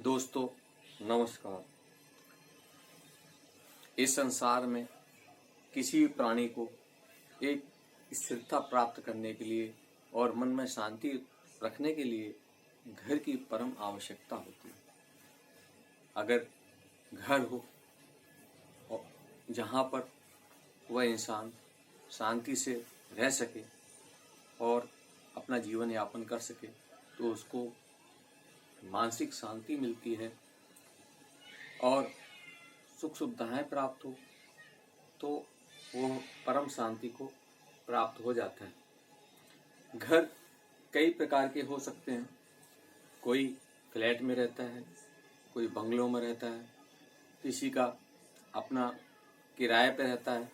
दोस्तों नमस्कार। इस संसार में किसी भी प्राणी को एक स्थिरता प्राप्त करने के लिए और मन में शांति रखने के लिए घर की परम आवश्यकता होती है। अगर घर हो और जहाँ पर वह इंसान शांति से रह सके और अपना जीवन यापन कर सके तो उसको मानसिक शांति मिलती है और सुख सुविधाएं प्राप्त हो तो वो परम शांति को प्राप्त हो जाता है। घर कई प्रकार के हो सकते हैं। कोई फ्लैट में रहता है, कोई बंगलों में रहता है, किसी का अपना किराए पे रहता है।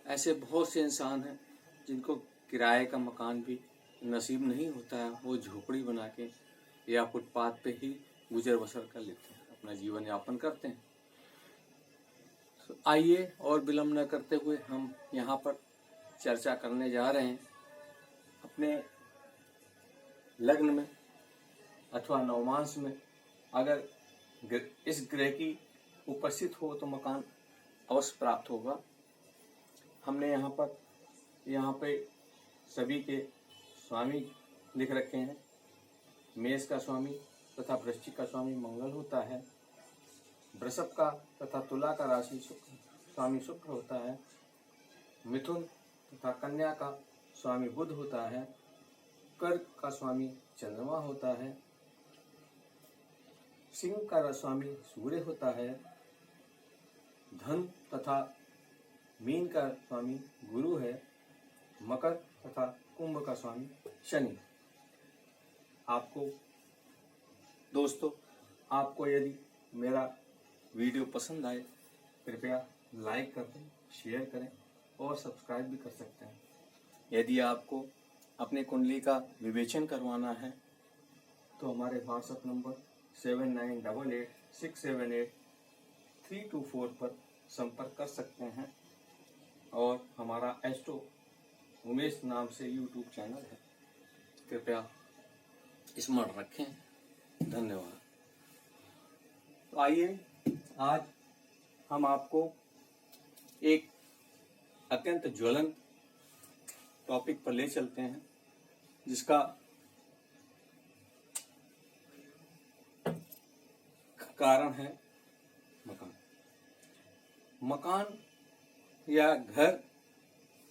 ऐसे बहुत से इंसान हैं जिनको किराए का मकान भी नसीब नहीं होता है। वो झोपड़ी बना के या फुटपाथ पे ही गुजर बसर कर लेते हैं, अपना जीवन यापन करते हैं। तो आइए और विलम्ब न करते हुए हम यहाँ पर चर्चा करने जा रहे हैं अपने लग्न में अथवा नवमांश में अगर इस ग्रह की उपस्थित हो तो मकान अवश्य प्राप्त होगा। हमने यहाँ पे सभी के स्वामी लिख रखे हैं। मेष का स्वामी तथा वृश्चिक का स्वामी मंगल होता है। वृषभ का तथा तुला का राशि स्वामी शुक्र होता है। मिथुन तथा कन्या का स्वामी बुध होता है। कर्क का स्वामी चंद्रमा होता है। सिंह का स्वामी सूर्य होता है। धन तथा मीन का स्वामी गुरु है। मकर तथा कुंभ का स्वामी शनि। आपको यदि मेरा वीडियो पसंद आए कृपया लाइक कर दें, शेयर करें और सब्सक्राइब भी कर सकते हैं। यदि आपको अपने कुंडली का विवेचन करवाना है तो हमारे व्हाट्सएप नंबर 7988678324 पर संपर्क कर सकते हैं और हमारा एस्ट्रो उमेश नाम से यूट्यूब चैनल है, कृपया स्मरण रखें। धन्यवाद। तो आइए आज हम आपको एक अत्यंत ज्वलंत टॉपिक पर ले चलते हैं जिसका कारण है मकान या घर,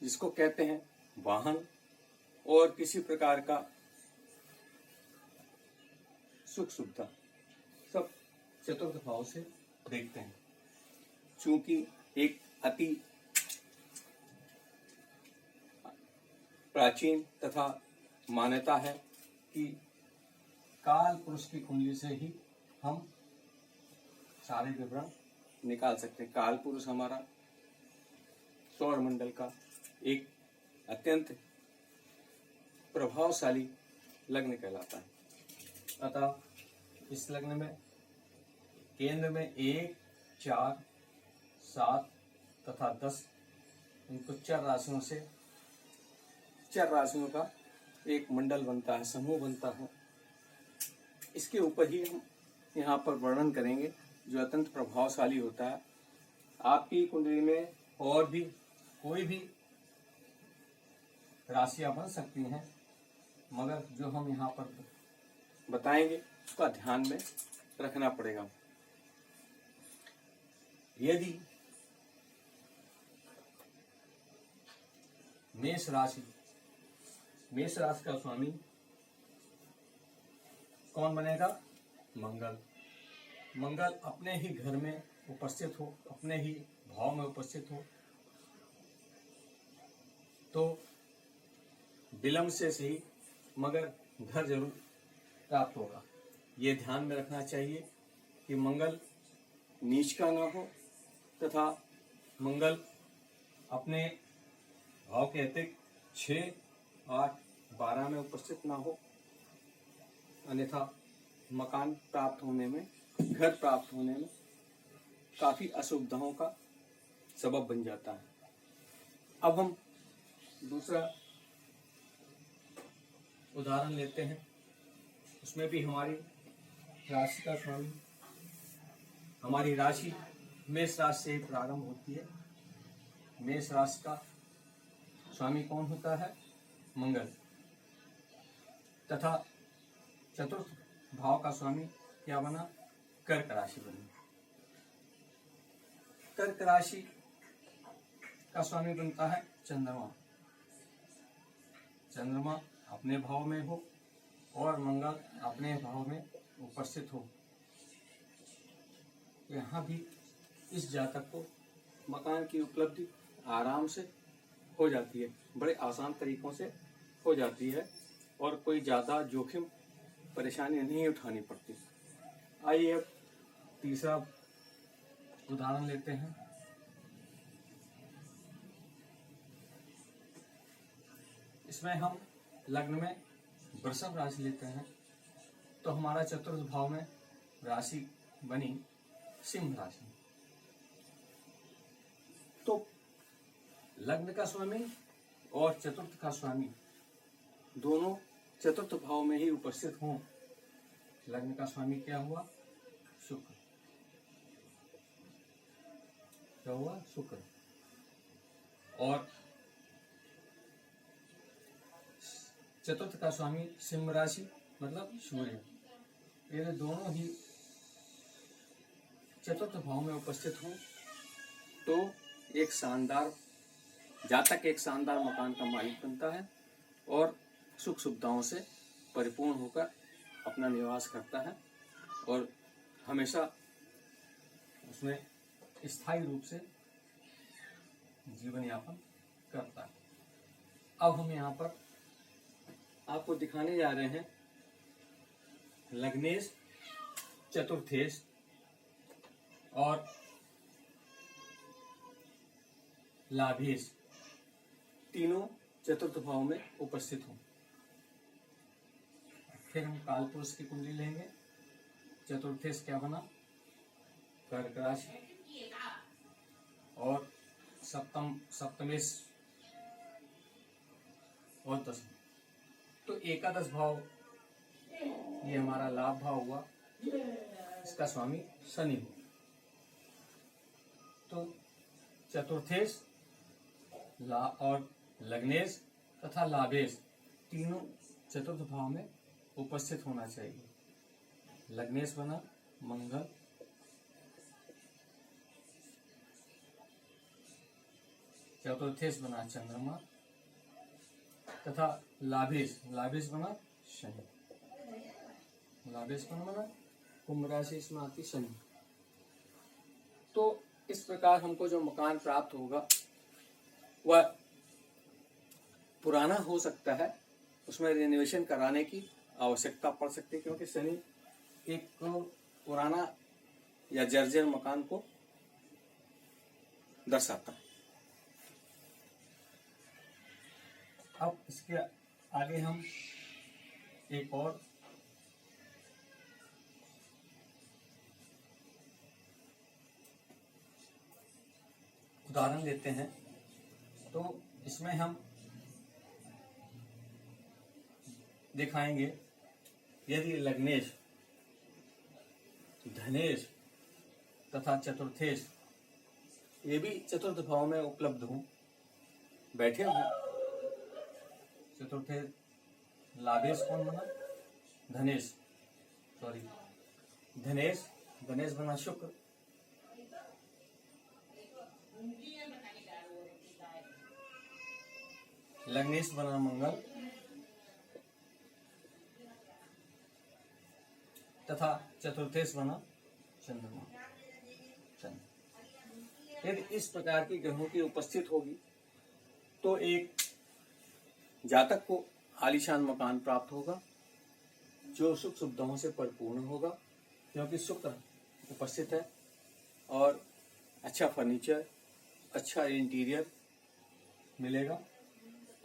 जिसको कहते हैं वाहन और किसी प्रकार का सुख सुविधा, सब चतुर्थ भाव से देखते हैं। चूंकि एक अति प्राचीन तथा मान्यता है कि काल पुरुष की कुंडली से ही हम सारे विवरण निकाल सकते हैं। काल पुरुष हमारा सौर मंडल का एक अत्यंत प्रभावशाली लग्न कहलाता है। अतः इस लग्न में केंद्र में 1, 4, 7 तथा 10 इनको चार राशियों का एक मंडल बनता है, समूह बनता है। इसके ऊपर ही हम यहाँ पर वर्णन करेंगे जो अत्यंत प्रभावशाली होता है। आपकी कुंडली में और भी कोई भी राशियां बन सकती हैं, मगर जो हम यहाँ पर बताएंगे उसका ध्यान में रखना पड़ेगा। यदि मेष राशि का स्वामी कौन बनेगा? मंगल अपने ही घर में उपस्थित हो, अपने ही भाव में उपस्थित हो तो विलंब से सही मगर घर जरूर प्राप्त होगा। ये ध्यान में रखना चाहिए कि मंगल नीच का ना हो तथा मंगल अपने भाव के अतिरिक्त 6, 8, 12 में उपस्थित ना हो, अन्यथा मकान प्राप्त होने में, घर प्राप्त होने में काफी असुविधाओं का सबब बन जाता है। अब हम दूसरा उदाहरण लेते हैं। उसमें भी हमारी राशि का स्वामी, हमारी राशि मेष राशि से ही प्रारंभ होती है। मेष राशि का स्वामी कौन होता है? मंगल। तथा चतुर्थ भाव का स्वामी क्या बना? कर्क राशि बनी। कर्क राशि का स्वामी बनता है चंद्रमा। चंद्रमा अपने भाव में हो और मंगल अपने भाव में उपस्थित हो, यहाँ भी इस जातक को मकान की उपलब्धि आराम से हो जाती है, बड़े आसान तरीकों से हो जाती है और कोई ज़्यादा जोखिम परेशानी नहीं उठानी पड़ती। आइए अब तीसरा उदाहरण लेते हैं। इसमें हम लग्न में वृषभ राशि लेते हैं, तो हमारा चतुर्थ भाव में राशि बनी सिंह राशि। तो लग्न का स्वामी और चतुर्थ का स्वामी दोनों चतुर्थ भाव में ही उपस्थित हों। लग्न का स्वामी क्या हुआ? शुक्र। क्या हुआ? शुक्र। और चतुर्थ का स्वामी सिंह राशि मतलब सूर्य। ये दोनों ही चतुर्थ भाव में उपस्थित हों तो एक शानदार जातक एक शानदार मकान का मालिक बनता है और सुख सुविधाओं से परिपूर्ण होकर अपना निवास करता है और हमेशा उसमें स्थायी रूप से जीवन यापन करता है। अब हम यहाँ पर आपको दिखाने जा रहे हैं लग्नेश, चतुर्थेश और लाभेश तीनों चतुर्थ भाव में उपस्थित हों। फिर हम कालपुरुष की कुंडली लेंगे। चतुर्थेश क्या बना? कर्क राशि और सप्तमेश और दसम। तो एकादश भाव ये हमारा लाभ भाव हुआ, इसका स्वामी शनि हो। तो चतुर्थेश और लग्नेश तथा लाभेश तीनों चतुर्थ भाव में उपस्थित होना चाहिए। लग्नेश बना मंगल, चतुर्थेश बना चंद्रमा तथा लाभेश बना शनि। लाभेश बना कुंभ राशि, इसमें आती शनि। तो इस प्रकार हमको जो मकान प्राप्त होगा वह पुराना हो सकता है, उसमें रिनोवेशन कराने की आवश्यकता पड़ सकती है, क्योंकि शनि एक पुराना या जर्जर मकान को दर्शाता है। अब इसके आगे हम एक और उदाहरण लेते हैं। तो इसमें हम दिखाएंगे यदि लग्नेश, धनेश तथा चतुर्थेश ये भी चतुर्थ भाव में उपलब्ध हों, बैठे हों। चतुर्थेश लाभेश कौन बना? धनेश बना शुक्र। लग्नेश बना मंगल तथा चतुर्थेश बना चंद्रमा। यदि इस प्रकार की ग्रहों की उपस्थित होगी तो एक जातक को आलीशान मकान प्राप्त होगा जो सुख सुविधाओं से परिपूर्ण होगा, क्योंकि शुक्र उपस्थित है और अच्छा फर्नीचर, अच्छा इंटीरियर मिलेगा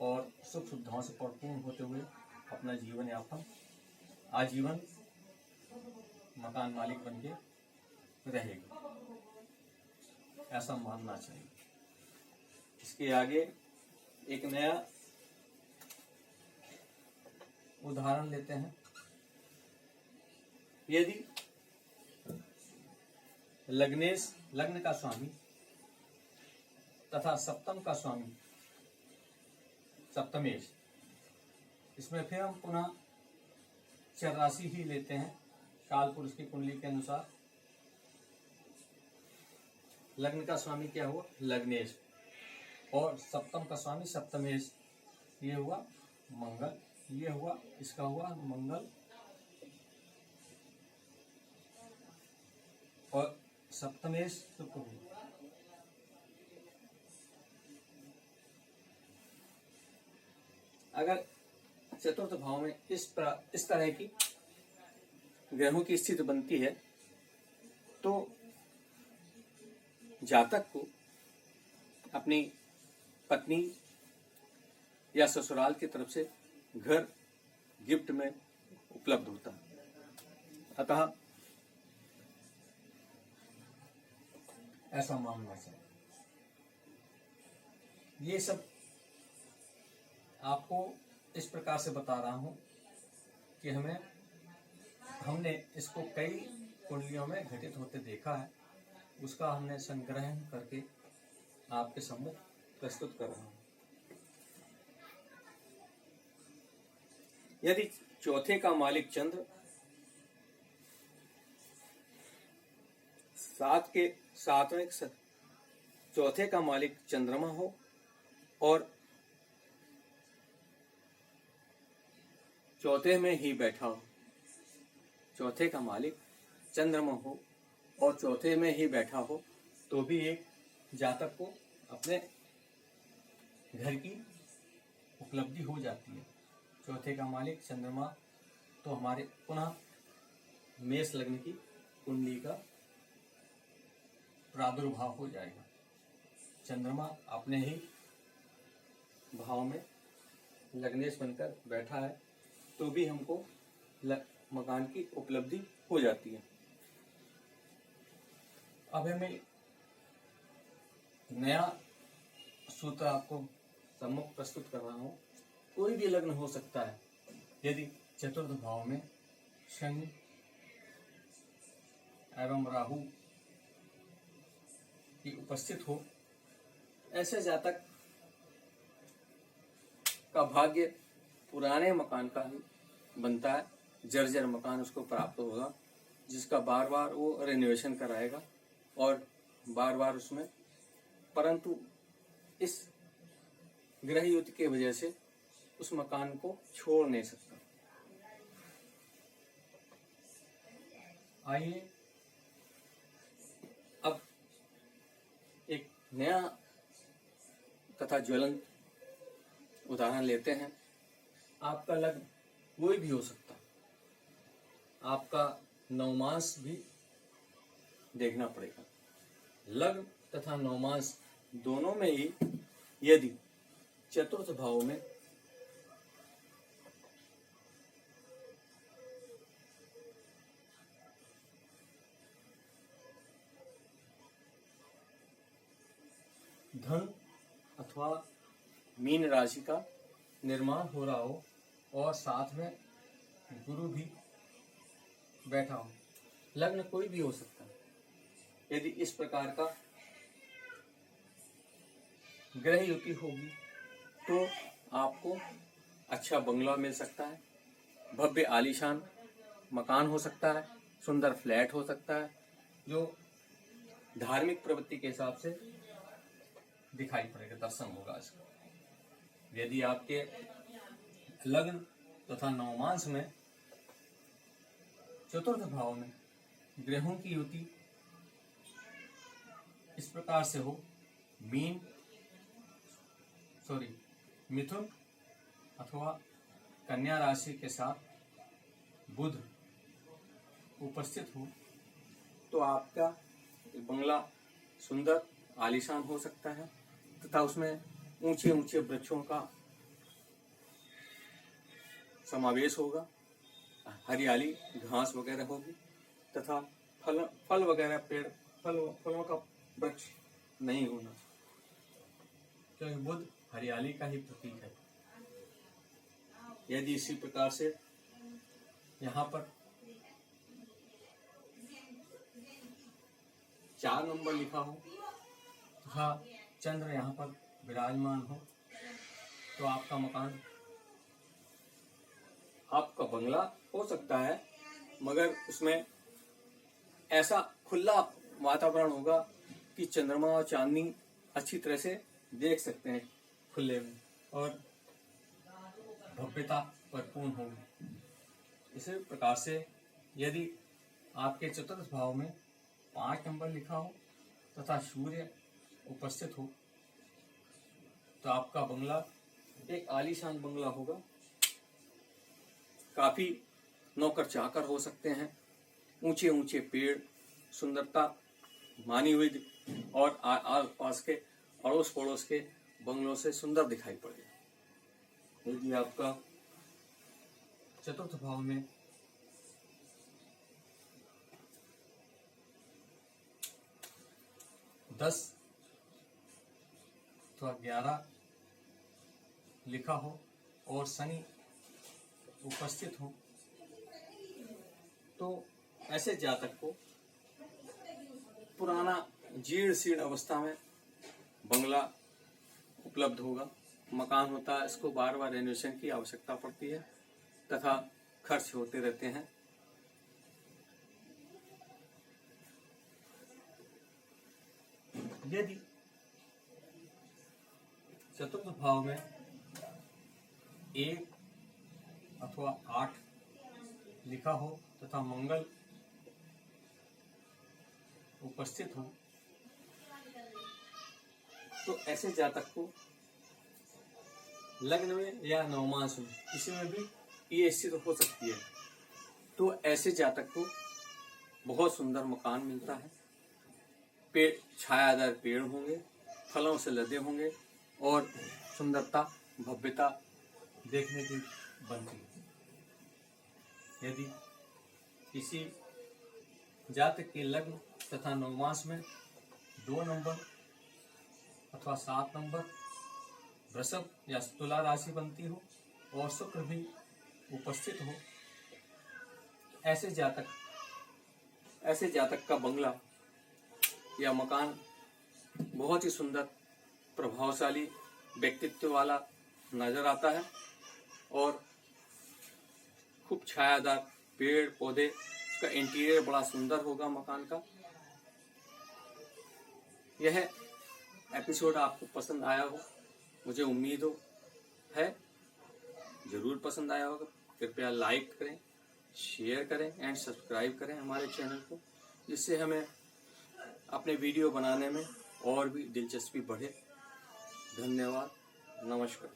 और सुख सुविधाओं से परिपूर्ण होते हुए अपना जीवन यापन आजीवन मकान मालिक बन के रहेगा, ऐसा मानना चाहिए। इसके आगे एक नया उदाहरण लेते हैं। यदि लग्नेश लग्न का स्वामी तथा सप्तम का स्वामी सप्तमेश। इसमें फिर हम पुनः चर राशि ही लेते हैं काल पुरुष की कुंडली के अनुसार। लग्न का स्वामी क्या हुआ? लग्नेश, और सप्तम का स्वामी सप्तमेश। ये हुआ मंगल, ये हुआ इसका हुआ मंगल, और सप्तमेश शुक्र हुआ। अगर चतुर्थ भाव में इस तरह की ग्रहों की स्थिति बनती है तो जातक को अपनी पत्नी या ससुराल की तरफ से घर गिफ्ट में उपलब्ध होता है। अतः ऐसा मानना चाहिए। ये सब आपको इस प्रकार से बता रहा हूं कि हमने इसको कई कुंडलियों में घटित होते देखा है, उसका हमने संग्रह करके आपके सम्मुख प्रस्तुत कर रहा हूं। यदि चौथे का मालिक चंद्र, सातवें चौथे का मालिक चंद्रमा हो और चौथे में ही बैठा हो, चौथे का मालिक चंद्रमा हो और चौथे में ही बैठा हो, तो भी एक जातक को अपने घर की उपलब्धि हो जाती है। चौथे का मालिक चंद्रमा तो हमारे पुनः मेष लग्न की कुंडली का प्रादुर्भाव हो जाएगा। चंद्रमा अपने ही भाव में लग्नेश बनकर बैठा है तो भी हमको मकान की उपलब्धि हो जाती है। अब मैं नया सूत्र आपको सम्मुख प्रस्तुत कर रहा हूँ। कोई भी लग्न हो सकता है, यदि चतुर्थ भाव में शनि एवं राहु की उपस्थित हो, ऐसे जातक का भाग्य पुराने मकान का ही बनता है। जर्जर मकान उसको प्राप्त होगा, जिसका बार बार वो रिनोवेशन कराएगा और बार बार उसमें, परंतु इस ग्रह युति के वजह से उस मकान को छोड़ नहीं सकता। आइए अब एक नया तथा ज्वलंत उदाहरण लेते हैं। आपका लग्न कोई भी हो सकता, आपका नवमांश भी देखना पड़ेगा। लग्न तथा नवमांश दोनों में ही यदि चतुर्थ भाव में धन अथवा मीन राशि का निर्माण हो रहा हो और साथ में गुरु भी बैठा हो, लग्न कोई भी हो सकता है। यदि इस प्रकार का ग्रह युति होगी तो आपको अच्छा बंगला मिल सकता है, भव्य आलीशान मकान हो सकता है, सुंदर फ्लैट हो सकता है, जो धार्मिक प्रवृत्ति के हिसाब से दिखाई पड़ेगा, दर्शन होगा इसका। यदि आपके लग्न तथा नवमांश में चतुर्थ भाव में ग्रहों की युति इस प्रकार से हो, मिथुन अथवा कन्या राशि के साथ बुध उपस्थित हो, तो आपका बंगला सुंदर आलीशान हो सकता है तथा उसमें ऊंचे ऊंचे वृक्षों का समावेश होगा, हरियाली घास वगैरह होगी तथा फल वगैरह पेड़ फलों का वृक्ष नहीं होना, क्योंकि बुध हरियाली का ही प्रतीक है। यदि इसी प्रकार से यहाँ पर 4 नंबर लिखा हो तथा चंद्र यहाँ पर विराजमान हो तो आपका मकान, आपका बंगला हो सकता है, मगर उसमें ऐसा खुला वातावरण होगा कि चंद्रमा और चांदनी अच्छी तरह से देख सकते हैं खुले में, और भव्यता परिपूर्ण होगी। इसी प्रकार से यदि आपके चतुर्थ भाव में 5 नंबर लिखा हो तथा सूर्य उपस्थित हो तो आपका बंगला एक आलीशान बंगला होगा। काफी नौकर चाकर हो सकते हैं, ऊंचे ऊंचे पेड़ सुंदरता मानी हुई और आस पास के अड़ोस पड़ोस के बंगलों से सुंदर दिखाई पड़े। यदि आपका चतुर्थ भाव में 10 अथवा 11 लिखा हो और शनि उपस्थित हो तो ऐसे जातक को पुराना जीर्ण शीर्ण अवस्था में बंगला उपलब्ध होगा। मकान होता है, इसको बार बार रेनोवेशन की आवश्यकता पड़ती है तथा खर्च होते रहते हैं। यदि चतुर्थ भाव में 1 अथवा 8 लिखा हो तथा मंगल उपस्थित हो तो ऐसे जातक को लग्न में या नवमास में किसी में भी ये स्थिति हो सकती है। तो ऐसे जातक को बहुत सुंदर मकान मिलता है, पेड़ छायादार पेड़ होंगे, फलों से लदे होंगे और सुंदरता भव्यता देखने की बनती है। यदि किसी जातक के लग्न तथा नवमास में 2 नंबर अथवा 7 नंबर वृषभ या तुला राशि बनती हो और शुक्र भी उपस्थित हो, ऐसे जातक का बंगला या मकान बहुत ही सुंदर प्रभावशाली व्यक्तित्व वाला नजर आता है और खूब छायादार पेड़ पौधे, उसका इंटीरियर बड़ा सुंदर होगा मकान का। यह एपिसोड आपको पसंद आया हो, मुझे उम्मीद है जरूर पसंद आया होगा। कृपया लाइक करें, शेयर करें एंड सब्सक्राइब करें हमारे चैनल को, जिससे हमें अपने वीडियो बनाने में और भी दिलचस्पी बढ़े। धन्यवाद, नमस्कार।